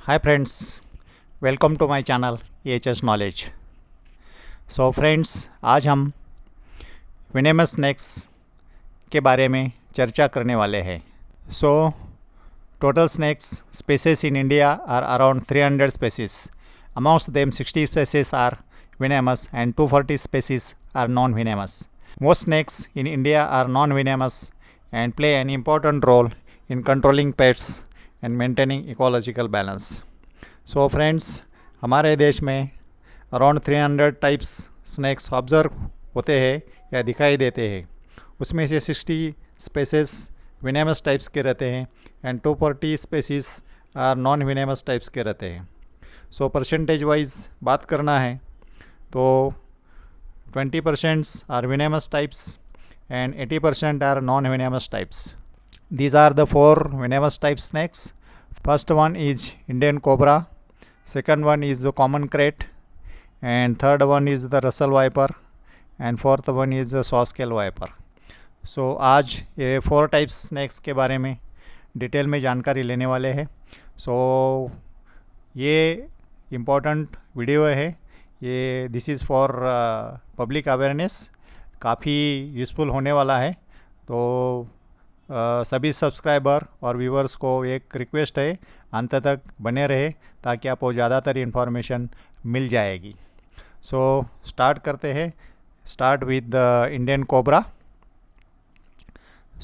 Hi friends, welcome to my channel EHS knowledge. So friends, आज हम विनेमस snacks के बारे में चर्चा करने वाले हैं। So total snakes species in India are around 300 species. Amongst them 60 species are venomous and 240 species are non-venomous. Most snakes in India are non-venomous and play an important role in controlling pests and maintaining ecological balance. So friends, हमारे देश में around 300 types snacks observe होते हैं या दिखाई देते हैं। उसमें से 60 स्पेसीज विनेमस टाइप्स के रहते हैं and 240 species are non venomous types के रहते हैं। सो परसेंटेज वाइज बात करना है तो 20% are venomous types and 80% are non venomous types. These are the 4 venomous type snakes. First one is Indian cobra, second one is the common krait, and third one is the Russell viper, and fourth one is the saw-scale viper. So आज ये 4 types snacks के बारे में detail में जानकारी लेने वाले हैं। सो ये इम्पोर्टेंट वीडियो है, ये this is for public awareness, काफ़ी यूज़फुल होने वाला है। तो सभी सब्सक्राइबर और व्यूवर्स को एक रिक्वेस्ट है, अंत तक बने रहे ताकि आपको ज़्यादातर इन्फॉर्मेशन मिल जाएगी। सो स्टार्ट करते हैं। Start with the Indian cobra.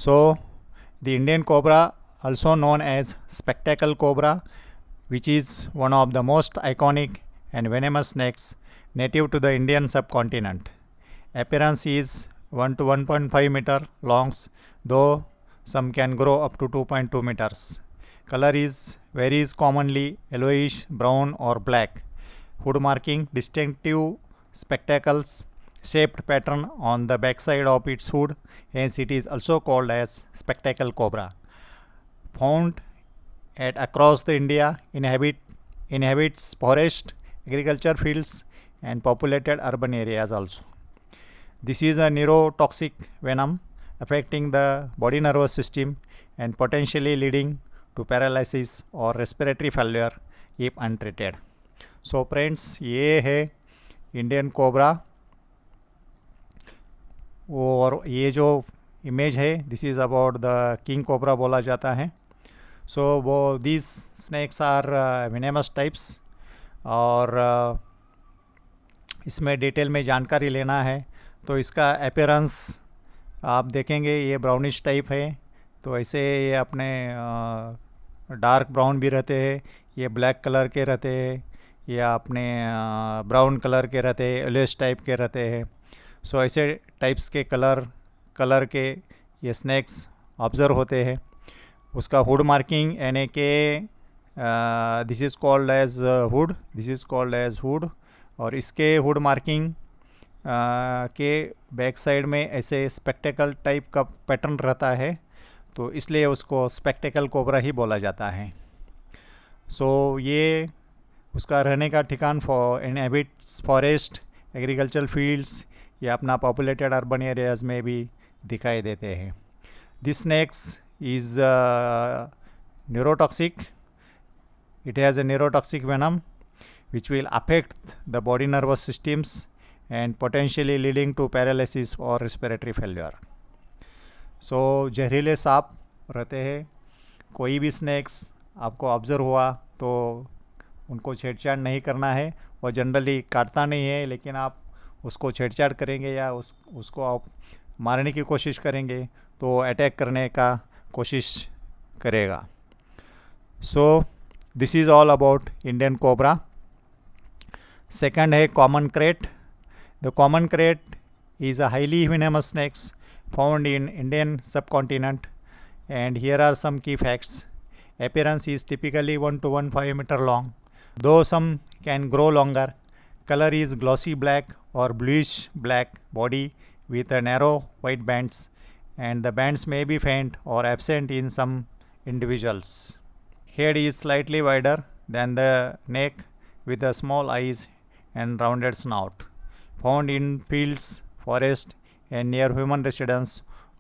So the Indian cobra, also known as spectacle cobra, which is one of the most iconic and venomous snakes native to the Indian subcontinent. Appearance is 1 to 1.5 meter long, though some can grow up to 2.2 meters. Color varies commonly yellowish, brown or black. Hood marking, distinctive spectacles shaped pattern on the backside of its hood, hence it is also called as spectacle cobra. Found at across the India, inhabits forest, agriculture fields and populated urban areas also. This is a neurotoxic venom affecting the body nervous system and potentially leading to paralysis or respiratory failure if untreated. So friends, ये है Indian cobra और ये जो image है this is about the king cobra बोला जाता है। सो वो these snakes are venomous types और इसमें डिटेल में जानकारी लेना है तो इसका अपीयरेंस आप देखेंगे, ये ब्राउनिश टाइप है। तो ऐसे ये अपने डार्क ब्राउन भी रहते हैं, ये ब्लैक कलर के रहते हैं, या अपने ब्राउन कलर के रहते हैं, येलोइश टाइप के रहते हैं। सो ऐसे टाइप्स के कलर के ये स्नैक्स ऑब्ज़र्व होते हैं। उसका हुड मार्किंग यानी कि this is called as hood, this is called as hood. और इसके हुड मार्किंग के बैक साइड में ऐसे स्पेक्टेकल टाइप का पैटर्न रहता है, तो इसलिए उसको स्पेक्टेकल कोबरा ही बोला जाता है। सो ये उसका रहने का ठिकान इनहैबिट्स फॉरेस्ट, एग्रीकल्चरल फील्ड्स या अपना पॉपुलेटेड अर्बन एरियाज़ में भी दिखाई देते हैं। This snacks is neurotoxic. It has a neurotoxic venom which will affect the body nervous systems and potentially leading to paralysis or respiratory failure. So जहरीले सांप रहते हैं। कोई भी स्नैक्स आपको ऑब्ज़र्व हुआ तो उनको छेड़छाड़ नहीं करना है। और जनरली काटता नहीं है, लेकिन आप उसको छेड़छाड़ करेंगे या उसको आप मारने की कोशिश करेंगे तो अटैक करने का कोशिश करेगा। So this is all about Indian cobra. Second है common krait. The common krait is a highly venomous snake found in Indian subcontinent, and here are some key facts. Appearance is typically 1 to 1.5 meter long, though some can grow longer. Color is glossy black or bluish black body with a narrow white bands, and the bands may be faint or absent in some individuals. Head is slightly wider than the neck with a small eyes and rounded snout. Found in fields, forest and near human residence,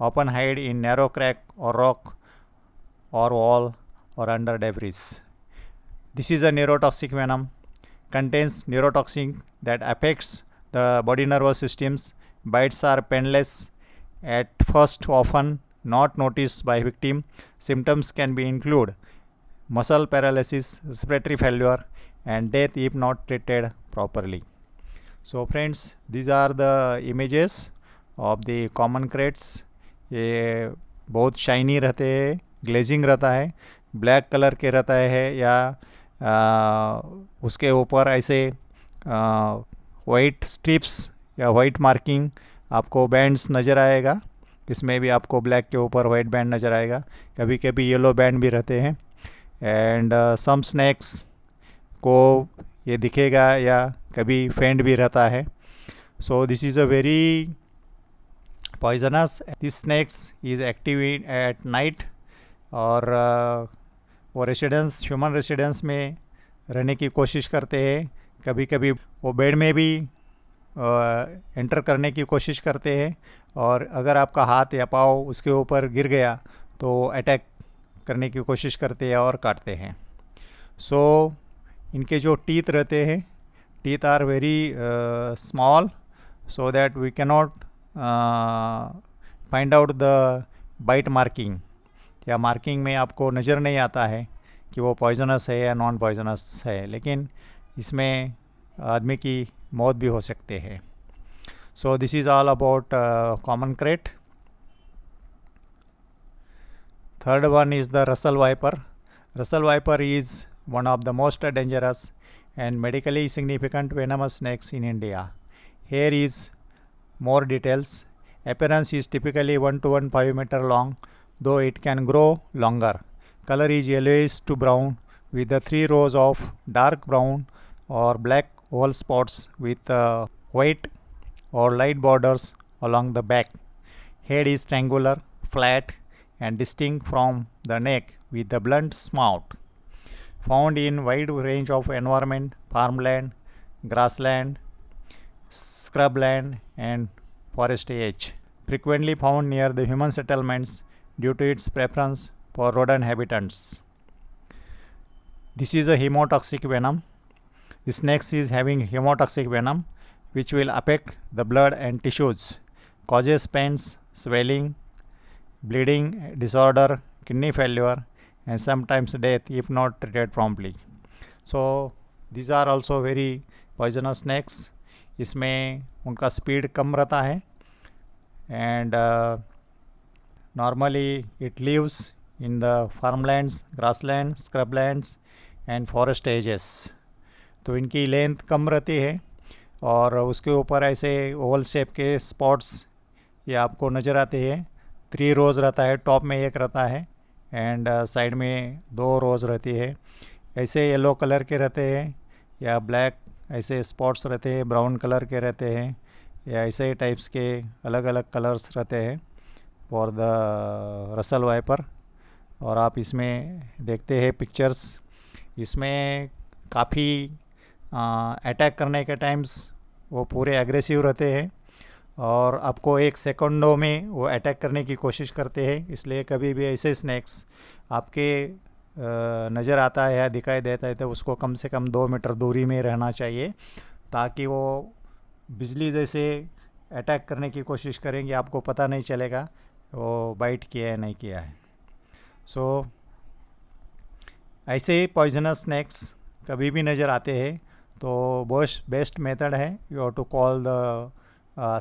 often hide in narrow crack or rock or wall or under debris. This is a neurotoxic venom, contains neurotoxin that affects the body nervous systems. Bites are painless at first, often not noticed by victim. Symptoms can be include muscle paralysis, respiratory failure, and death if not treated properly. So friends, these are the images of the common crates. ये बहुत shiny रहते हैं, glazing रहता है, black colour के रहता है, या उसके ऊपर ऐसे वाइट स्ट्रिप्स या वाइट मार्किंग आपको बैंड्स नज़र आएगा. इसमें भी आपको ब्लैक के ऊपर वाइट बैंड नज़र आएगा. कभी कभी येलो बैंड भी रहते हैं. एंड सम स्नैक्स को ये दिखेगा या कभी फेंट भी रहता है. सो this is a very poisonous. This snacks is active at night, और वो रेसिडेंस, ह्यूमन रेसिडेंस में रहने की कोशिश करते हैं. कभी कभी वो बेड में भी एंटर करने की कोशिश करते हैं, और अगर आपका हाथ या पाँव उसके ऊपर गिर गया तो अटैक करने की कोशिश करते हैं और काटते हैं. सो इनके जो टीथ रहते हैं, teeth are very small, so that we cannot find out the bite marking, या मार्किंग में आपको नज़र नहीं आता है कि वो पॉइजनस है या नॉन पॉइजनस है, लेकिन इसमें आदमी की मौत भी हो सकते हैं. सो this is all about common crate. Third one is the Russell viper. Russell viper is one of the most dangerous and medically significant venomous snakes in India. Here is more details. Appearance is typically 1 to 1.5 meter long, though it can grow longer. Color is yellowish to brown with the 3 rows of dark brown or black oval spots with white or light borders along the back. Head is triangular, flat, and distinct from the neck with a blunt snout. Found in wide range of environment, farmland, grassland, scrubland, and forest edge. Frequently found near the human settlements due to its preference for rodent habitats. This is a hemotoxic venom. The snake is having hemotoxic venom which will affect the blood and tissues, causes pains, swelling, bleeding disorder, kidney failure, and sometimes death if not treated promptly. So these are also very poisonous snakes. इसमें उनका speed कम रहता है, and normally it lives in the farmlands, grassland, scrublands and forest edges. तो इनकी length कम रहती है, और उसके ऊपर ऐसे ओवल शेप के स्पॉट्स ये आपको नज़र आते हैं. 3 रोज़ रहता है, टॉप में 1 रहता है, एंड साइड में 2 रोज़ रहती है. ऐसे येलो कलर के रहते हैं, या ब्लैक ऐसे स्पॉट्स रहते हैं, ब्राउन कलर के रहते हैं, या ऐसे टाइप्स के अलग अलग कलर्स रहते हैं फॉर द रसल वाइपर. और आप इसमें देखते हैं पिक्चर्स, इसमें काफ़ी अटैक करने के टाइम्स वो पूरे एग्रेसिव रहते हैं, और आपको 1 सेकंडों में वो अटैक करने की कोशिश करते हैं. इसलिए कभी भी ऐसे स्नैक्स आपके नज़र आता है या दिखाई देता है तो उसको कम से कम 2 मीटर दूरी में रहना चाहिए, ताकि वो बिजली जैसे अटैक करने की कोशिश करेंगे, आपको पता नहीं चलेगा वो बाइट किया है नहीं किया है. सो ऐसे पॉइजनस स्नैक्स कभी भी नज़र आते हैं तो बेस्ट मेथड है, you have to call the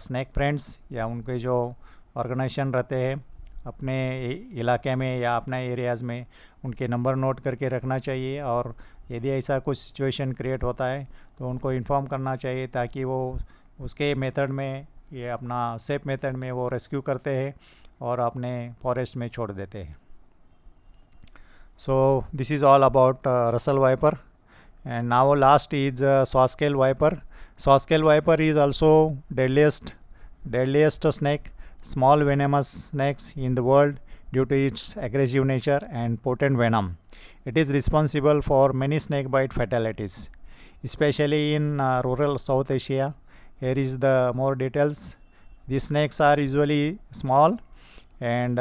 snake friends, या उनके जो ऑर्गेनाइजेशन रहते हैं अपने इलाके में या अपने एरियाज़ में, उनके नंबर नोट करके रखना चाहिए. और यदि ऐसा कुछ सिचुएशन क्रिएट होता है तो उनको इन्फॉर्म करना चाहिए, ताकि वो उसके मेथड में, ये अपना सेफ मेथड में वो रेस्क्यू करते हैं और अपने फॉरेस्ट में छोड़ देते हैं. सो this is all about Russell viper. And now last is Swascale viper. Swascale viper is also deadliest snake, small venomous snakes in the world due to its aggressive nature and potent venom. It is responsible for many snake bite fatalities, especially in rural South Asia. Here is the more details. These snakes are usually small and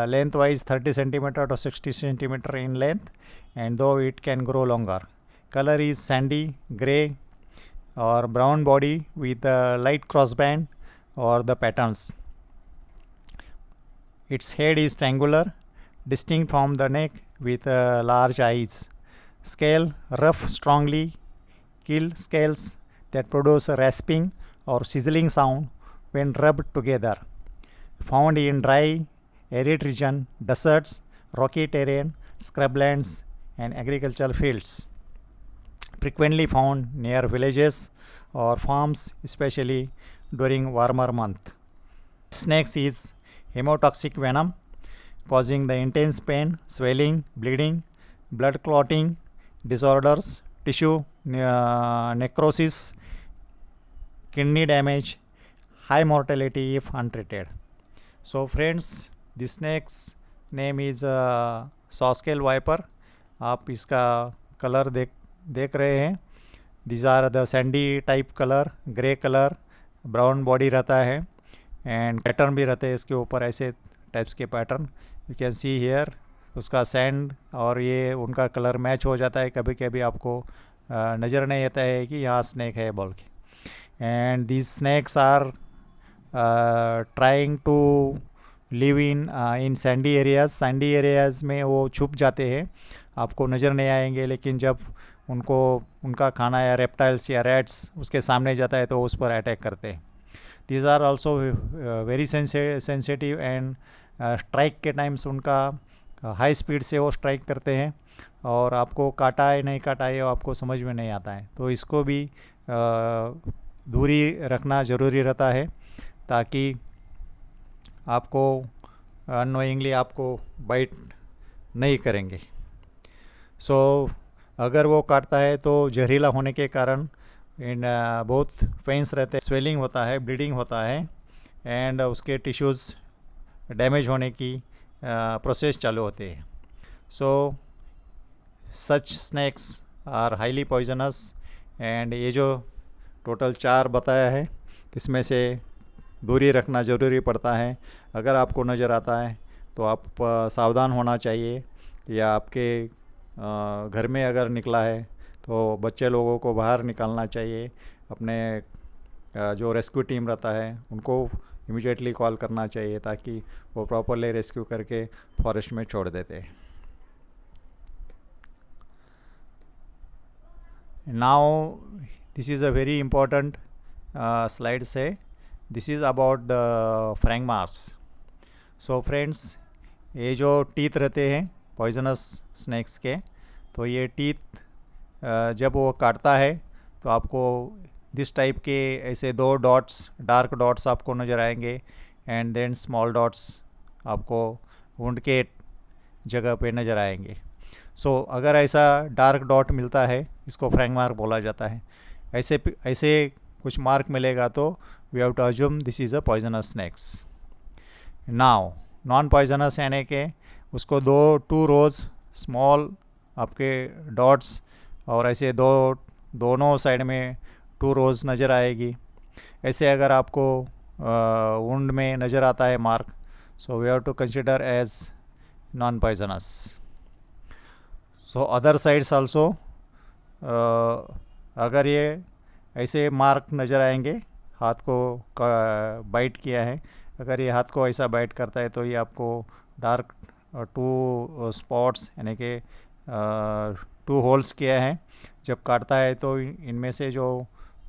lengthwise 30 centimeter to 60 centimeter in length, and though it can grow longer. Color is sandy gray or brown body with a light crossband or the patterns. Its head is triangular, distinct from the neck with large eyes. Scale rough, strongly keeled scales that produce a rasping or sizzling sound when rubbed together. Found in dry, arid region, deserts, rocky terrain, scrublands, and agricultural fields. Frequently found near villages or farms, especially during warmer months. Snakes is hemotoxic venom causing the intense pain, swelling, bleeding, blood clotting disorders, tissue necrosis, kidney damage, high mortality if untreated. So friends, this snake's name is sawscale viper. आप इसका colour देख रहे हैं. These are the sandy type color, grey color, brown body रहता है, and pattern भी रहते हैं इसके ऊपर, ऐसे टाइप्स के pattern you can see here. उसका सैंड और ये उनका कलर मैच हो जाता है. कभी कभी आपको नज़र नहीं आता है कि यहाँ स्नैक है बोल के. And these snakes are trying to live in sandy areas. Sandy areas में वो छुप जाते हैं, आपको नज़र नहीं आएंगे, लेकिन जब उनको उनका खाना या रेप्टाइल्स या रैट्स उसके सामने जाता है तो उस पर अटैक करते हैं. These are also very sensitive and strike के टाइम्स उनका हाई स्पीड से वो स्ट्राइक करते हैं और आपको काटा है नहीं काटा है आपको समझ में नहीं आता है. तो इसको भी दूरी रखना ज़रूरी रहता है ताकि आपको अननोइंगली आपको बाइट नहीं करेंगे. सो अगर वो काटता है तो जहरीला होने के कारण बहुत पेन्स रहते हैं, स्वेलिंग होता है, ब्लीडिंग होता है, एंड उसके टिश्यूज़ डैमेज होने की प्रोसेस चालू होते हैं. So such snakes are highly poisonous. And ये जो टोटल 4 बताया है, इसमें से दूरी रखना ज़रूरी पड़ता है. अगर आपको नज़र आता है तो आप सावधान होना चाहिए, या आपके घर में अगर निकला है तो बच्चे लोगों को बाहर निकालना चाहिए. अपने जो रेस्क्यू टीम रहता है उनको इमीडिएटली कॉल करना चाहिए ताकि वो प्रॉपरली रेस्क्यू करके फॉरेस्ट में छोड़ देते हैं. Now this is a very important slide से. This is about the fang marks. So friends, ये जो टीथ रहते हैं पॉइजनस स्नैक्स के, तो ये टीथ जब वो काटता है तो आपको दिस टाइप के ऐसे 2 डॉट्स, डार्क डॉट्स आपको नज़र आएंगे, एंड देन स्मॉल डॉट्स आपको वुंड के जगह पे नज़र आएंगे. सो अगर ऐसा डार्क डॉट मिलता है, इसको फ्रैंक मार्क बोला जाता है. ऐसे कुछ मार्क मिलेगा तो we have to assume this is a poisonous snakes. Now non poisonous यानी कि उसको 2 रोज़ स्मॉल आपके डॉट्स और ऐसे दोनों साइड में 2 रोज़ नज़र आएगी. ऐसे अगर आपको वुंड में नज़र आता है mark, so we have to consider as non poisonous. So other sides also, अगर ये ऐसे मार्क नज़र आएंगे, हाथ को बाइट किया है, अगर ये हाथ को ऐसा बाइट करता है तो ये आपको डार्क 2 स्पॉट्स यानी कि 2 होल्स किया है. जब काटता है तो इनमें से जो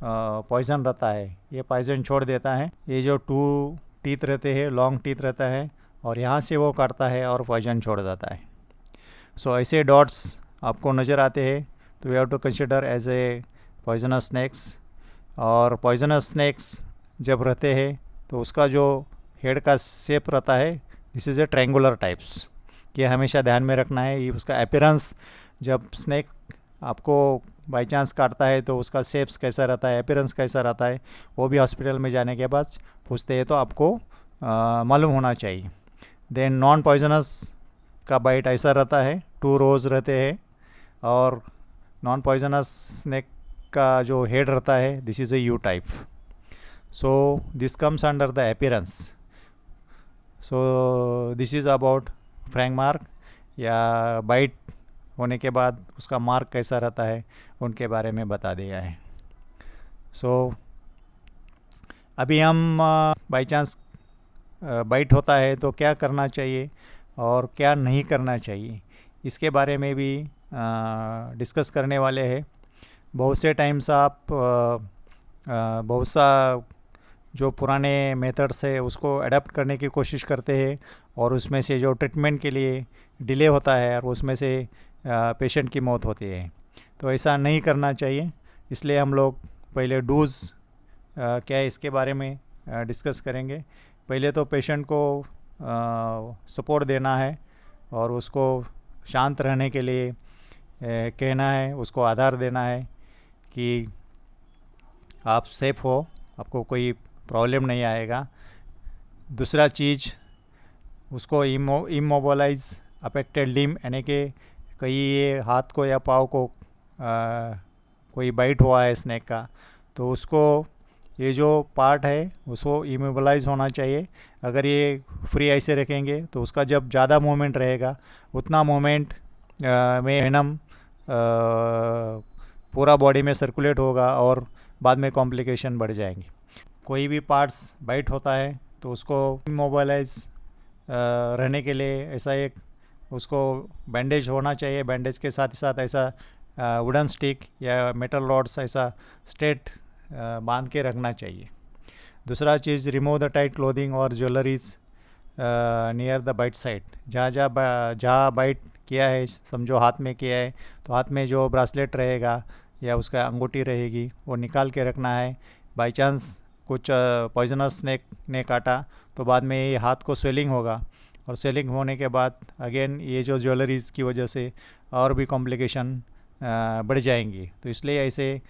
पॉइज़न रहता है ये पॉइज़न छोड़ देता है. ये जो 2 टीथ रहते हैं, लॉन्ग टीथ रहता है, और यहाँ से वो काटता है और पॉइज़न छोड़ देता है. सो ऐसे डॉट्स आपको नज़र आते हैं तो we have to consider as a poisonous snakes. और पॉइजनस स्नैक्स जब रहते हैं तो उसका जो हेड का शेप रहता है, this is a triangular types. ये हमेशा ध्यान में रखना है. ये उसका अपीयरेंस, जब स्नैक आपको बाई चांस काटता है तो उसका शेप्स कैसा रहता है, अपीयरेंस कैसा रहता है, वो भी हॉस्पिटल में जाने के बाद पूछते हैं तो आपको मालूम होना चाहिए. देन नॉन पॉइजनस का बाइट ऐसा रहता है, 2 रोज़ रहते हैं, और नॉन पॉइजनस स्नैक का जो हेड रहता है, this is a you type. So this comes under the appearance. So this is about Frank mark, या बाइट होने के बाद उसका मार्क कैसा रहता है उनके बारे में बता दिया है। सो अभी हम बाई चांस बाइट होता है तो क्या करना चाहिए और क्या नहीं करना चाहिए, इसके बारे में भी डिस्कस करने वाले हैं। बहुत से टाइम्स आप बहुत सा जो पुराने मेथड्स है उसको अडेप्ट करने की कोशिश करते हैं, और उसमें से जो ट्रीटमेंट के लिए डिले होता है और उसमें से पेशेंट की मौत होती है। तो ऐसा नहीं करना चाहिए, इसलिए हम लोग पहले डूज क्या है इसके बारे में डिस्कस करेंगे। पहले तो पेशेंट को सपोर्ट देना है और उसको शांत रहने के लिए कहना है, उसको आधार देना है कि आप सेफ हो, आपको कोई प्रॉब्लम नहीं आएगा। दूसरा चीज़, उसको इमोबलाइज अफेक्टेड लिम्ब, यानी कि कहीं ये हाथ को या पाँव को कोई बाइट हुआ है स्नेक का, तो उसको ये जो पार्ट है उसको इमोबलाइज होना चाहिए। अगर ये फ्री ऐसे रखेंगे तो उसका जब ज़्यादा मूवमेंट रहेगा उतना मूवमेंट में वेनम पूरा बॉडी में सर्कुलेट होगा और बाद में कॉम्प्लिकेशन बढ़ जाएंगी। कोई भी पार्ट्स बाइट होता है तो उसको इमोबलाइज रहने के लिए ऐसा एक उसको बैंडेज होना चाहिए। बैंडेज के साथ ही साथ ऐसा वुडन स्टिक या मेटल रॉड्स ऐसा स्ट्रेट बांध के रखना चाहिए। दूसरा चीज़, रिमूव द टाइट क्लोथिंग और jewelleries near the bite side. जहाँ बाइट किया है, समझो हाथ में किया है, तो हाथ में जो ब्रासलेट रहेगा या उसका अंगूठी रहेगी वो निकाल के रखना है। बाई चांस कुछ पॉइजनस स्नेक ने काटा तो बाद में ये हाथ को स्वेलिंग होगा, और स्वेलिंग होने के बाद अगेन ये जो ज्वेलरीज़ की वजह से और भी कॉम्प्लिकेशन बढ़ जाएंगी। तो इसलिए ऐसे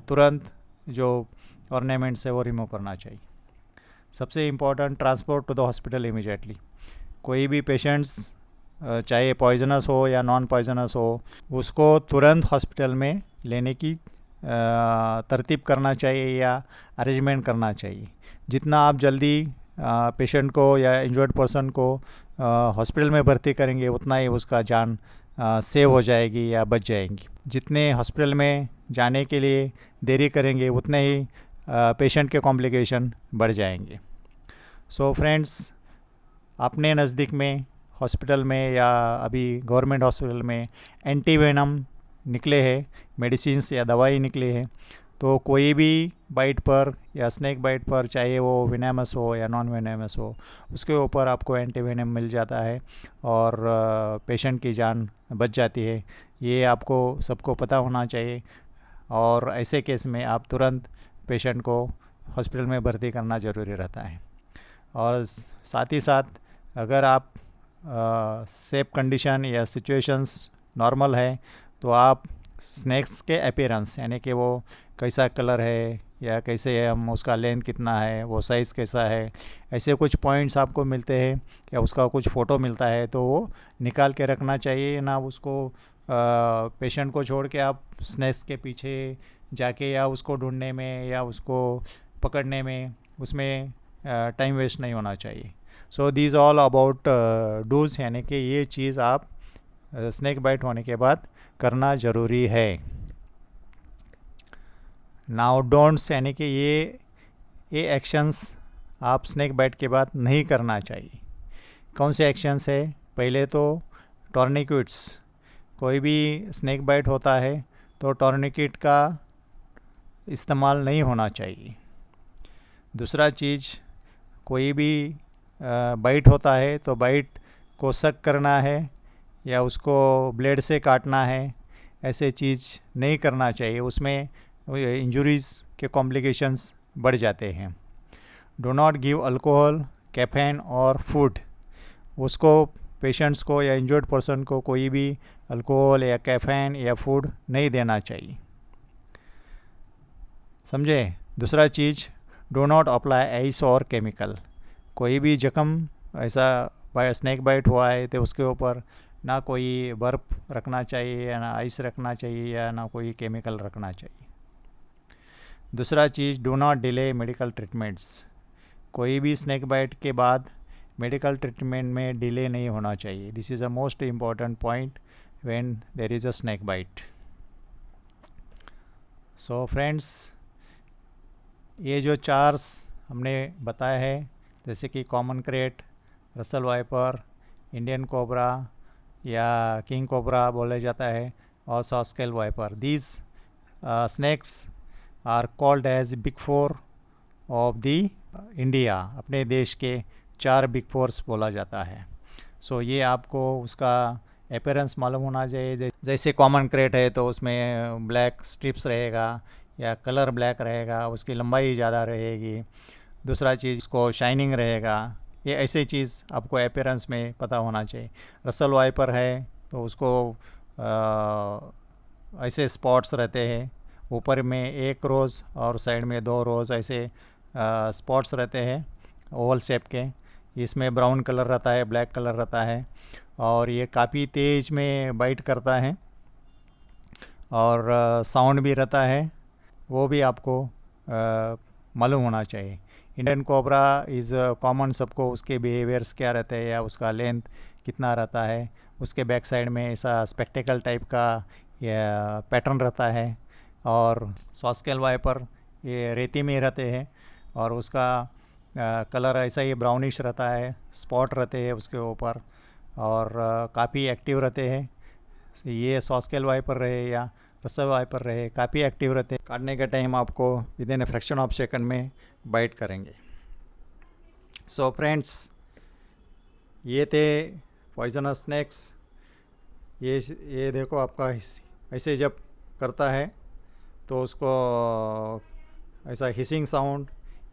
तुरंत जो ऑर्नामेंट्स है वो रिमूव करना चाहिए। सबसे important, transport to the hospital immediately. कोई भी पेशेंट्स चाहे पॉइजनस हो या नॉन पॉइजनस हो, उसको तुरंत हॉस्पिटल में लेने की तरतीब करना चाहिए या अरेंजमेंट करना चाहिए। जितना आप जल्दी पेशेंट को या इंजर्ड पर्सन को हॉस्पिटल में भर्ती करेंगे उतना ही उसका जान सेव हो जाएगी या बच जाएंगी। जितने हॉस्पिटल में जाने के लिए देरी करेंगे उतने ही पेशेंट के कॉम्प्लिकेशन बढ़ जाएंगे। सो फ्रेंड्स, अपने नज़दीक में हॉस्पिटल में या अभी गवर्नमेंट हॉस्पिटल में एंटीवेनम निकले हैं, मेडिसिन्स या दवाई निकले हैं, तो कोई भी बाइट पर या स्नेक बाइट पर, चाहे वो वेनेमस हो या नॉन वेनेमस हो, उसके ऊपर आपको एंटीवेनम मिल जाता है और पेशेंट की जान बच जाती है। ये आपको सबको पता होना चाहिए, और ऐसे केस में आप तुरंत पेशेंट को हॉस्पिटल में भर्ती करना ज़रूरी रहता है। और साथ ही साथ अगर आप सेफ कंडीशन या सिचुएशंस नॉर्मल है तो आप स्नैक्स के अपीयरेंस, यानी कि वो कैसा कलर है या कैसे है, हम उसका लेंथ कितना है, वो साइज़ कैसा है, ऐसे कुछ पॉइंट्स आपको मिलते हैं या उसका कुछ फ़ोटो मिलता है तो वो निकाल के रखना चाहिए। ना उसको पेशेंट को छोड़ के आप स्नैक्स के पीछे जाके या उसको ढूंढने में या उसको पकड़ने में उसमें टाइम वेस्ट नहीं होना चाहिए। So these all about dos, यानी कि ये चीज़ आप स्नेक बाइट होने के बाद करना ज़रूरी है। नाउ डोंट्स, यानी कि ये एक्शंस आप स्नेक बाइट के बाद नहीं करना चाहिए। कौन से एक्शंस है? पहले तो टॉर्निकेट्स। कोई भी स्नेक बाइट होता है तो टॉर्निकेट का इस्तेमाल नहीं होना चाहिए। दूसरा चीज़, कोई भी बाइट होता है तो बाइट को सक करना है या उसको ब्लेड से काटना है, ऐसे चीज़ नहीं करना चाहिए, उसमें इंजुरीज़ के कॉम्प्लिकेशंस बढ़ जाते हैं। Do not give alcohol, caffeine और फूड। उसको पेशेंट्स को या इंजर्ड पर्सन को कोई भी अल्कोहल या कैफीन या फूड नहीं देना चाहिए, समझे। दूसरा चीज़, डो नॉट अप्लाई आइस और केमिकल। कोई भी जख्म ऐसा स्नेक बाइट हुआ है तो उसके ऊपर ना कोई बर्फ़ रखना चाहिए या ना आइस रखना चाहिए या ना कोई केमिकल रखना चाहिए। दूसरा चीज़, do not delay medical treatments. कोई भी स्नेक बाइट के बाद मेडिकल ट्रीटमेंट में डिले नहीं होना चाहिए. This is a most important point when there is a snake bite. So friends, ये जो चार्स हमने बताया है, जैसे कि common krait, Russell viper, Indian cobra या किंग कोबरा बोला जाता है, और saw scaled viper, these snakes are called as big four of the India. अपने देश के 4 बिग फोर्स बोला जाता है. सो ये आपको उसका अपीयरेंस मालूम होना चाहिए. जैसे कॉमन क्रेट है तो उसमें ब्लैक स्ट्रिप्स रहेगा या कलर ब्लैक रहेगा, उसकी लंबाई ज़्यादा रहेगी. दूसरा चीज़, उसको शाइनिंग रहेगा. ये ऐसी चीज़ आपको अपीयरेंस में पता होना चाहिए. रसल वाइपर है तो उसको ऐसे स्पॉट्स रहते हैं, ऊपर में 1 रोज़ और साइड में 2 रोज़ ऐसे स्पॉट्स रहते हैं ओवल शेप के. इसमें ब्राउन कलर रहता है, ब्लैक कलर रहता है, और ये काफ़ी तेज़ में बाइट करता है और साउंड भी रहता है. वो भी आपको मालूम होना चाहिए. इंडियन कोबरा इज़ कॉमन, सबको उसके बिहेवियर्स क्या रहते हैं या उसका लेंथ कितना रहता है. उसके बैक साइड में ऐसा स्पेक्टिकल टाइप का या पैटर्न रहता है. और सॉस्केल वाइपर ये रेती में रहते हैं और उसका कलर ऐसा ही ब्राउनिश रहता है, स्पॉट रहते हैं उसके ऊपर और काफ़ी एक्टिव रहते हैं. ये सॉस्केल वाइपर रहे या रसल वाइपर रहे, काफ़ी एक्टिव रहते हैं. काटने के टाइम आपको with in a fraction of second में बाइट करेंगे. सो फ्रेंड्स, ये थे पॉइजनस स्नैक्स. ये देखो, आपका ऐसे जब करता है तो उसको ऐसा हिसिंग साउंड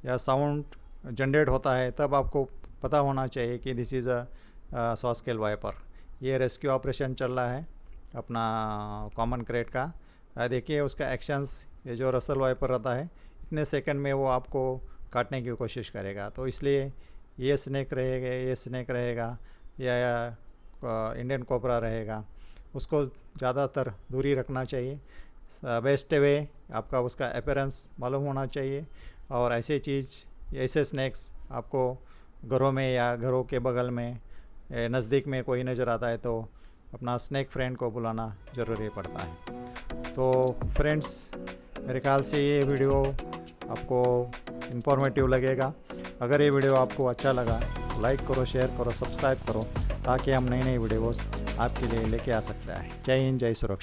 या साउंड जनरेट होता है, तब आपको पता होना चाहिए कि दिस इज़ अ सॉस्केल वाइपर. ये रेस्क्यू ऑपरेशन चल रहा है अपना कॉमन क्रेट का. देखिए उसका एक्शंस. ये जो रसल वाइपर रहता है, इतने सेकंड में वो आपको काटने की कोशिश करेगा. तो इसलिए ये स्नेक रहेगा या इंडियन कोबरा रहेगा, उसको ज़्यादातर दूरी रखना चाहिए. बेस्ट वे आपका उसका अपीयरेंस मालूम होना चाहिए. और ऐसे ऐसे स्नैक्स आपको घरों में या घरों के बगल में नज़दीक में कोई नज़र आता है तो अपना स्नैक फ्रेंड को बुलाना ज़रूरी पड़ता है. तो फ्रेंड्स, मेरे ख्याल से ये वीडियो आपको इन्फॉर्मेटिव लगेगा. अगर ये वीडियो आपको अच्छा लगा तो लाइक करो, शेयर करो, सब्सक्राइब करो, ताकि हम नई वीडियोस आपके लिए लेके आ सकते हैं. जय हिंद, जय सुरक्षा.